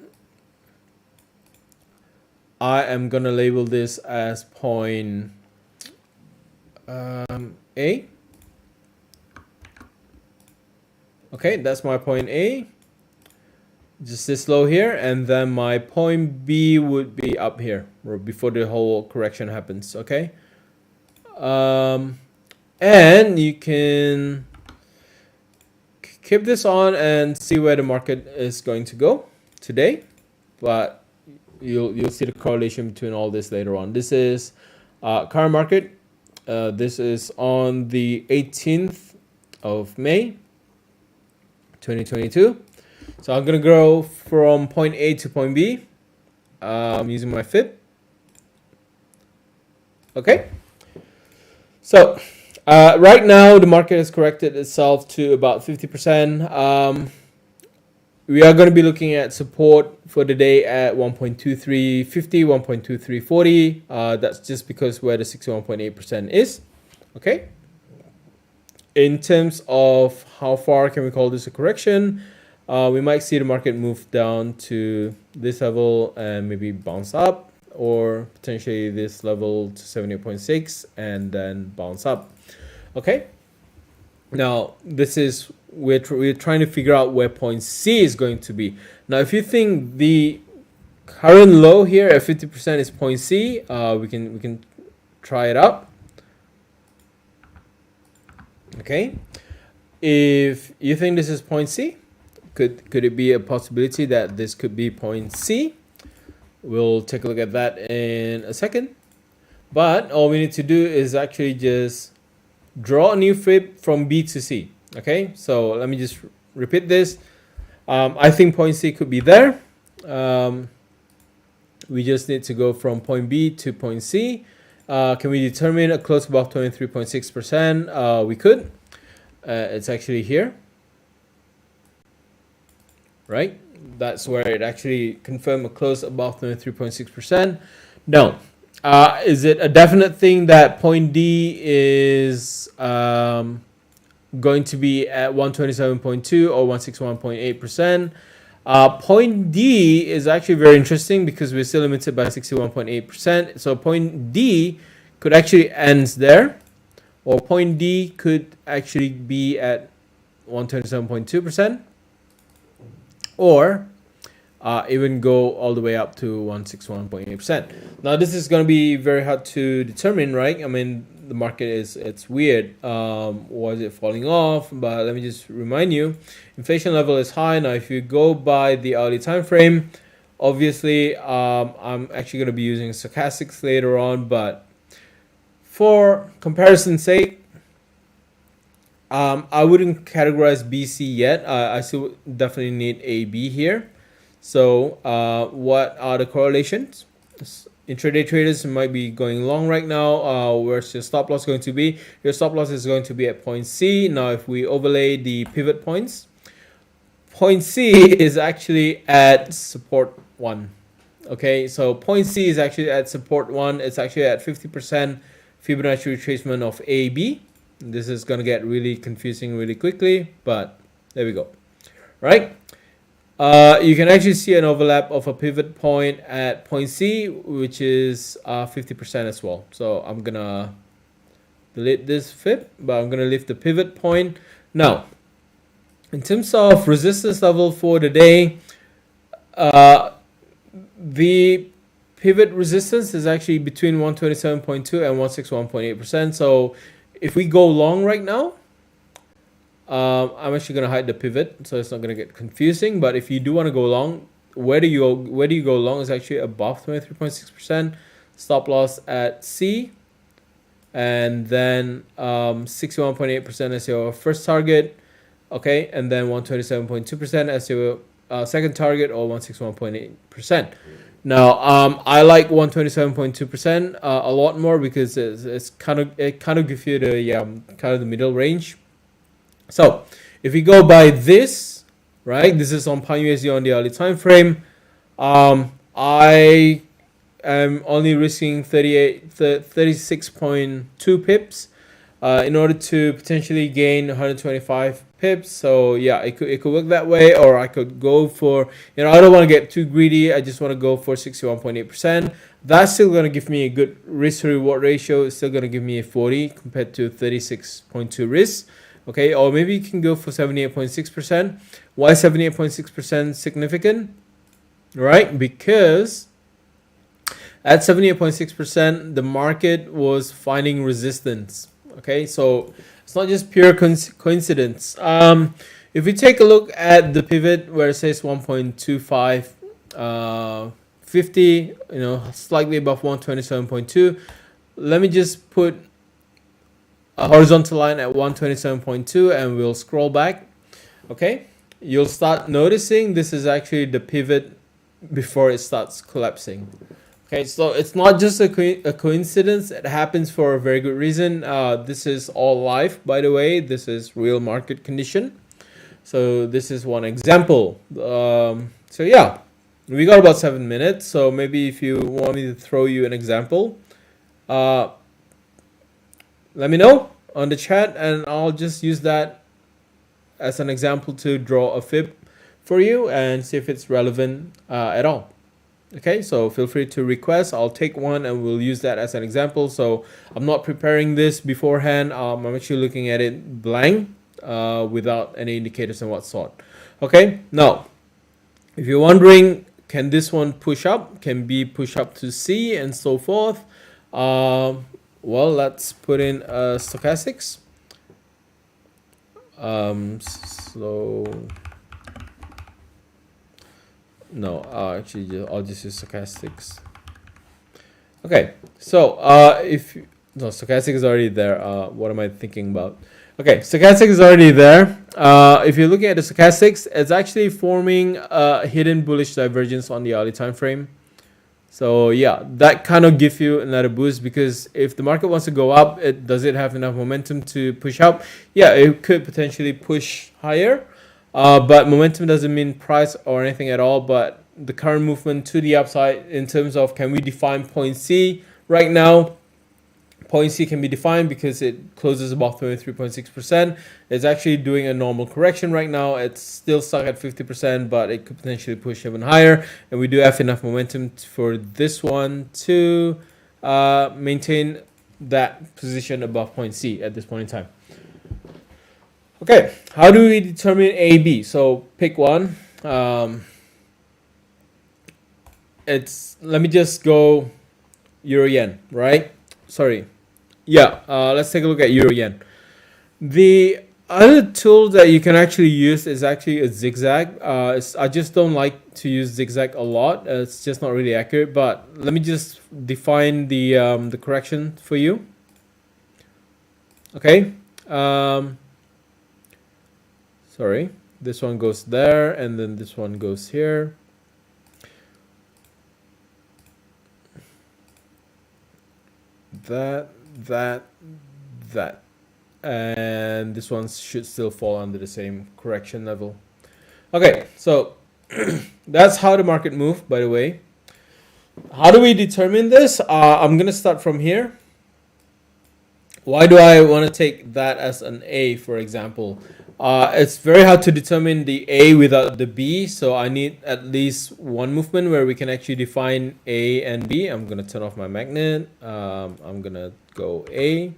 I am going to label this as point A. Okay, that's my point A. Just this low here, and then my point B would be up here before the whole correction happens. Okay, and you can keep this on and see where the market is going to go today, but you'll see the correlation between all this later on. This is current market. This is on the 18th of May 2022. So I'm going to go from point A to point B. I'm using my Fib. Okay. So right now the market has corrected itself to about 50%. We are going to be looking at support for the day at 1.2350, 1.2340. That's just because where the 61.8% is. Okay. In terms of how far can we call this a correction, we might see the market move down to this level and maybe bounce up, or potentially this level to 78.6 and then bounce up. Okay. Now this is we're trying to figure out where point C is going to be. Now, if you think the current low here at 50% is point C, we can try it out. Okay. If you think this is point C, could it be a possibility that this could be point C? We'll take a look at that in a second. But all we need to do is actually just draw a new Fib from B to C. Okay, so let me just repeat this. I think point C could be there. We just need to go from point B to point C. Can we determine a close above 23.6%? We could. It's actually here. Right? That's where it actually confirmed a close above 23.6%. Now, is it a definite thing that point D is going to be at 127.2 or 161.8%? Point D is actually very interesting because we're still limited by 61.8%. So point D could actually end there, or point D could actually be at 127.2%, or even go all the way up to 161.8%. Now this is going to be very hard to determine, right? I mean, the market it's weird. Was it falling off? But let me just remind you, inflation level is high. Now if you go by the hourly time frame, obviously I'm actually going to be using stochastics later on, but for comparison's sake, I wouldn't categorize BC yet. I still definitely need AB here. So what are the correlations? Intraday traders might be going long right now. Where's your stop loss going to be? Your stop loss is going to be at point C. Now if we overlay the pivot points, point C is actually at support 1. Okay, so point C is actually at support 1. It's actually at 50% Fibonacci retracement of AB. This is going to get really confusing really quickly, but there we go. Right? You can actually see an overlap of a pivot point at point C, which is 50% as well. So I'm going to delete this fib, but I'm going to leave the pivot point. Now, in terms of resistance level for the day, the pivot resistance is actually between 127.2 and 161.8%. So if we go long right now, I'm actually going to hide the pivot so it's not going to get confusing. But if you do want to go long, where do you go long is actually above 23.6%. Stop loss at C, and then 61.8% as your first target. Okay, and then 127.2% as your second target, or 161.8%. Now, I like 127.2% a lot more because it kind of gives you the kind of the middle range. So if we go by this, right, this is on Pound USD on the hourly time frame. I am only risking 36.2 pips in order to potentially gain 125 pips. So yeah, it could work that way, or I could go for, I don't want to get too greedy. I just want to go for 61.8%. That's still going to give me a good risk to reward ratio. It's still going to give me a 40 compared to 36.2 risk. Okay, or maybe you can go for 78.6%. Why 78.6% significant? Right, because at 78.6%, the market was finding resistance. Okay, so it's not just pure coincidence. If we take a look at the pivot where it says 1.25, 50, slightly above 127.2, let me just put a horizontal line at 127.2 and we'll scroll back. Okay, you'll start noticing this is actually the pivot before it starts collapsing. Okay, so it's not just a coincidence. It happens for a very good reason. This is all live, by the way. This is real market condition. So this is one example. So yeah, we got about 7 minutes. So maybe if you want me to throw you an example, let me know on the chat and I'll just use that as an example to draw a fib for you and see if it's relevant at all. Okay, so feel free to request. I'll take one and we'll use that as an example. So I'm not preparing this beforehand. I'm actually looking at it blank without any indicators and what sort. Okay, now if you're wondering, can this one push up? Can B push up to C and so forth? Well, let's put in stochastics. Actually, I'll just use stochastics. Okay, so stochastic is already there. What am I thinking about? Okay, stochastic is already there. If you're looking at the stochastics, it's actually forming a hidden bullish divergence on the hourly time frame. So yeah, that kind of gives you another boost, because if the market wants to go up, does it have enough momentum to push up? Yeah, it could potentially push higher, but momentum doesn't mean price or anything at all. But the current movement to the upside, in terms of, can we define point C right now? Point C can be defined because it closes above 23.6%. It's actually doing a normal correction right now. It's still stuck at 50%, but it could potentially push even higher. And we do have enough momentum for this one to maintain that position above point C at this point in time. Okay, how do we determine AB? So pick one. Let me just go Euro Yen, right? Sorry. Yeah, let's take a look at Euro Yen. The other tool that you can actually use is actually a zigzag. I just don't like to use zigzag a lot. It's just not really accurate. But let me just define the correction for you. Okay. Sorry, this one goes there, and then this one goes here. That, and this one should still fall under the same correction level. Okay, so that's how the market moved, by the way. How do we determine this? I'm gonna start from here. Why do I want to take that as an A, for example? It's very hard to determine the A without the B, so I need at least one movement where we can actually define A and B. I'm going to turn off my magnet. I'm going to go A.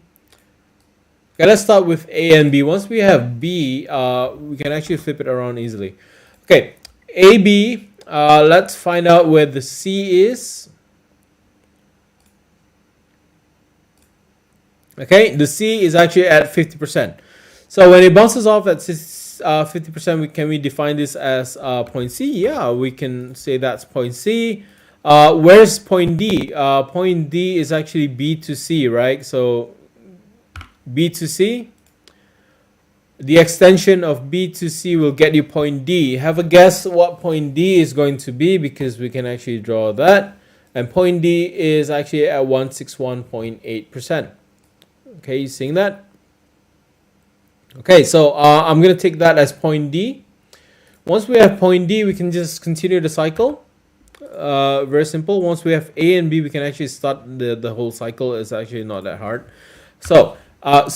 Okay, let's start with A and B. Once we have B, we can actually flip it around easily. Okay, AB, let's find out where the C is. Okay, the C is actually at 50%. So when it bounces off at 50%, can we define this as point C? Yeah, we can say that's point C. Where's point D? Point D is actually B to C, right? So B to C. The extension of B to C will get you point D. Have a guess what point D is going to be, because we can actually draw that. And point D is actually at 161.8%. Okay, you seeing that? Okay, so I'm going to take that as point D. Once we have point D, we can just continue the cycle. Very simple. Once we have A and B, we can actually start the whole cycle. It's actually not that hard. So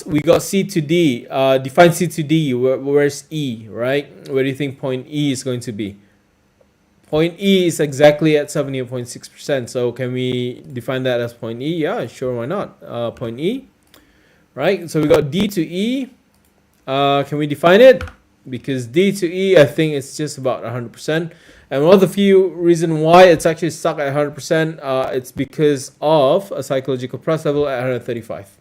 we got C to D. Define C to D. Where's E, right? Where do you think point E is going to be? Point E is exactly at 78.6%. So can we define that as point E? Yeah, sure, why not? Point E, right? So we got D to E. Can we define it? Because D to E, I think it's just about 100%. And one of the few reasons why it's actually stuck at 100%, it's because of a psychological price level at 135.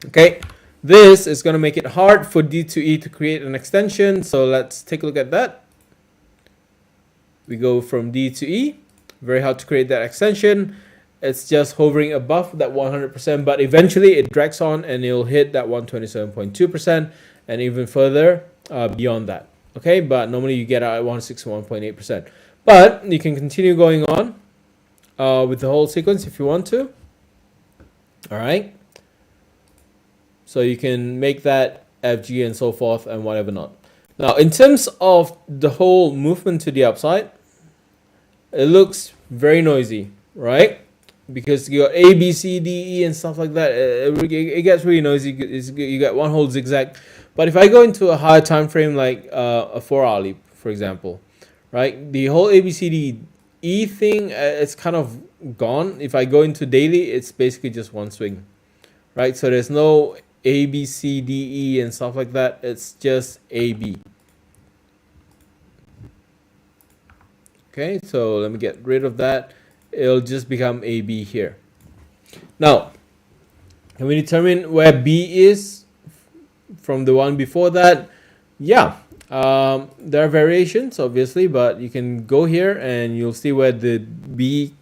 Okay, this is going to make it hard for D to E to create an extension. So let's take a look at that. We go from D to E. Very hard to create that extension. It's just hovering above that 100%, but eventually it drags on and it'll hit that 127.2% and even further beyond that. Okay, but normally you get out at 161.8%. But you can continue going on with the whole sequence if you want to. All right. So you can make that FG and so forth and whatever not. Now, in terms of the whole movement to the upside, it looks very noisy, right? Because you got A, B, C, D, E, and stuff like that. It gets really noisy. You got one whole zigzag. But if I go into a higher time frame, like a 4-hour, for example, right? The whole A, B, C, D, E thing, it's kind of gone. If I go into daily, it's basically just one swing, right? So there's no A, B, C, D, E, and stuff like that. It's just A, B. Okay, so let me get rid of that. It'll just become AB here. Now, can we determine where B is from the one before that? Yeah, there are variations, obviously, but you can go here and you'll see where the B,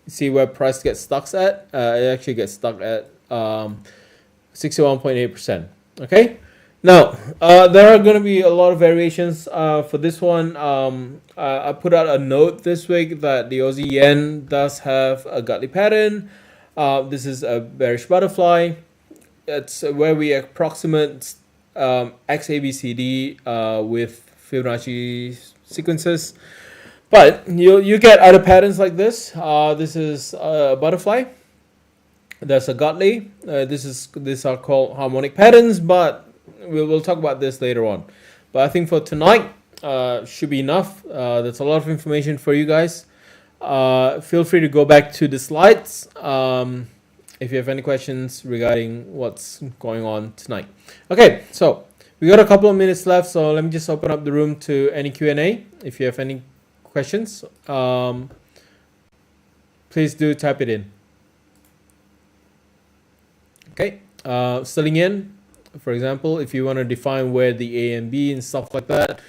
see where price gets stuck at. It actually gets stuck at 61.8%. Okay. Now, there are going to be a lot of variations for this one. I put out a note this week that the Aussie Yen does have a godly pattern. This is a bearish butterfly. It's where we approximate XABCD with Fibonacci sequences. But you get other patterns like this. This is a butterfly. There's a godly. These are called harmonic patterns, but we'll talk about this later on. But I think for tonight should be enough. That's a lot of information for you guys. Feel free to go back to the slides if you have any questions regarding what's going on tonight. Okay, so we got a couple of minutes left, so let me just open up the room to any Q&A. If you have any questions, please do type it in. Okay, Sterling Yen, for example, if you want to define where the A and B and stuff like that,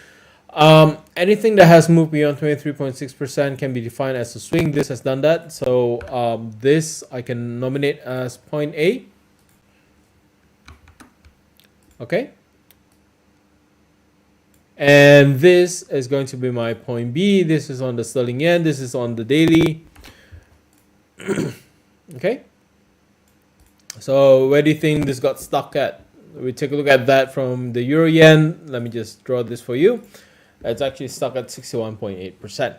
anything that has moved beyond 23.6% can be defined as a swing. This has done that, so this I can nominate as point A. Okay, and this is going to be my point B. This is on the Sterling Yen, this is on the daily. Okay, so where do you think this got stuck at? We take a look at that from the Euro Yen. Let me just draw this for you. It's actually stuck at 61.8%.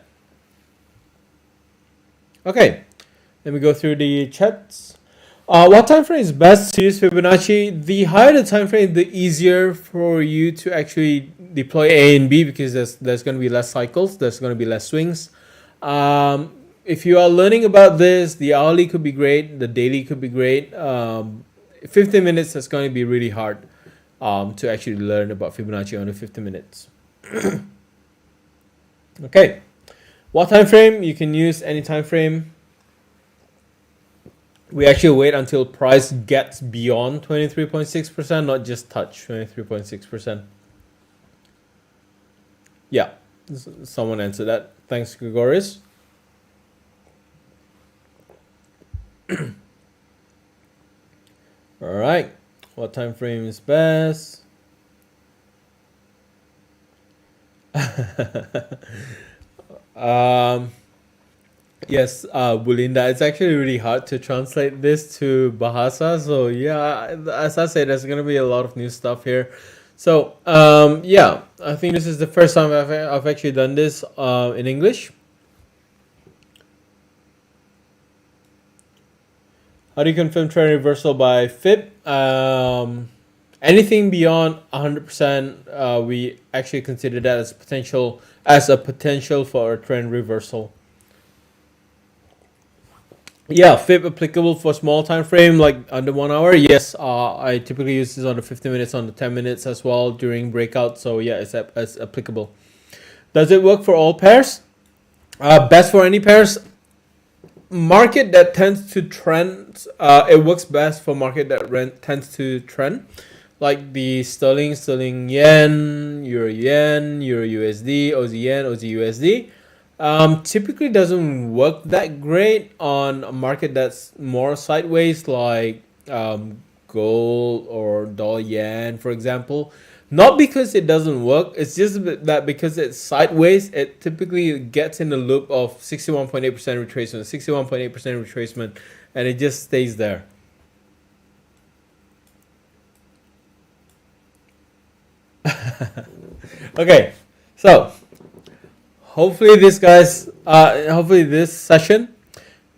Okay, let me go through the chats. What time frame is best to use Fibonacci? The higher the time frame, the easier for you to actually deploy A and B, because there's going to be less cycles, there's going to be less swings. If you are learning about this, the hourly could be great, the daily could be great. 15 minutes is going to be really hard to actually learn about Fibonacci on the 15 minutes. Okay, what time frame? You can use any time frame. We actually wait until price gets beyond 23.6%, not just touch 23.6%. Yeah, someone answered that. Thanks, Gregorius. All right, what time frame is best? Yes, Belinda, it's actually really hard to translate this to Bahasa. So yeah, as I said, there's gonna be a lot of new stuff here. So yeah, I think this is the first time I've actually done this in English. How do you confirm trend reversal by Fib? Anything beyond 100%, we actually consider that as a potential for a trend reversal. Yeah, Fib applicable for small time frame, like under 1 hour. Yes, I typically use this on the 50 minutes, on the 10 minutes as well during breakout. So yeah, it's applicable. Does it work for all pairs? Best for any pairs. Market that tends to trend, it works best for market that tends to trend, like the sterling yen, Euro USD, Aussie yen, Aussie USD. Typically doesn't work that great on a market that's more sideways, like gold or dollar yen, for example. Not because it doesn't work, it's just that because it's sideways, it typically gets in the loop of 61.8% retracement, 61.8% retracement, and it just stays there. Okay, so hopefully this session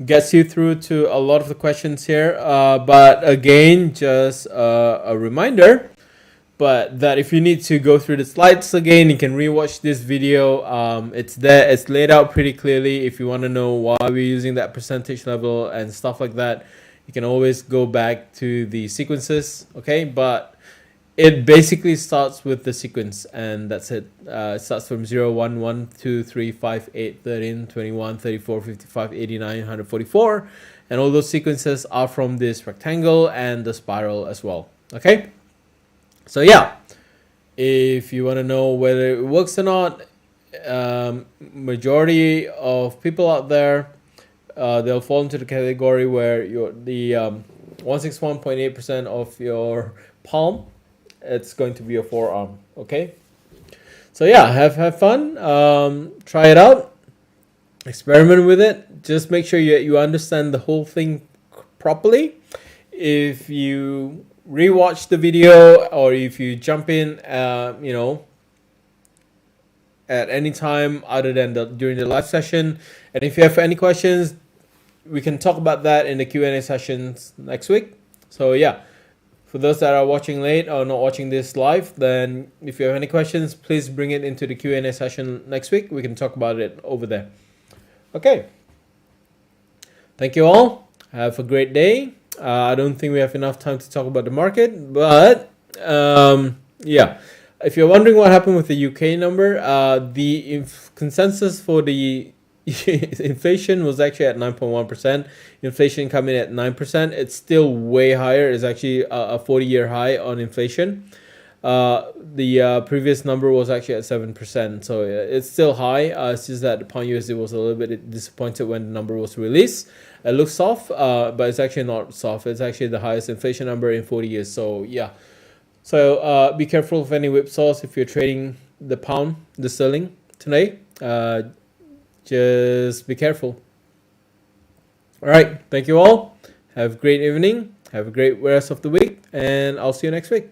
gets you through to a lot of the questions here. But again, just a reminder, but that if you need to go through the slides again, you can rewatch this video. It's there, it's laid out pretty clearly. If you want to know why we're using that percentage level and stuff like that, you can always go back to the sequences. Okay, but it basically starts with the sequence, and that's it. It starts from 0, 1, 1, 2, 3, 5, 8, 13, 21, 34, 55, 89, 144. And all those sequences are from this rectangle and the spiral as well. Okay? So yeah, if you want to know whether it works or not, majority of people out there, they'll fall into the category where the 161.8% of your palm, it's going to be a forearm. Okay, so yeah, have fun, try it out, experiment with it. Just make sure you understand the whole thing properly. If you rewatch the video, or if you jump in at any time other than during the live session, and if you have any questions, we can talk about that in the Q&A sessions next week. So yeah, for those that are watching late or not watching this live, then if you have any questions, please bring it into the Q&A session next week. We can talk about it over there. Okay, thank you all, have a great day, I don't think we have enough time to talk about the market, but yeah. If you're wondering what happened with the UK number, the consensus for the inflation was actually at 9.1%. Inflation coming at 9%. It's still way higher. It's actually a 40-year high on inflation. The previous number was actually at 7%, so it's still high. It's just that the pound USD was a little bit disappointed when the number was released. It looks soft, but it's actually not soft. It's actually the highest inflation number in 40 years. So yeah. So be careful of any whipsaws if you're trading the pound, the sterling today. Just be careful. All right. Thank you all. Have a great evening. Have a great rest of the week, and I'll see you next week.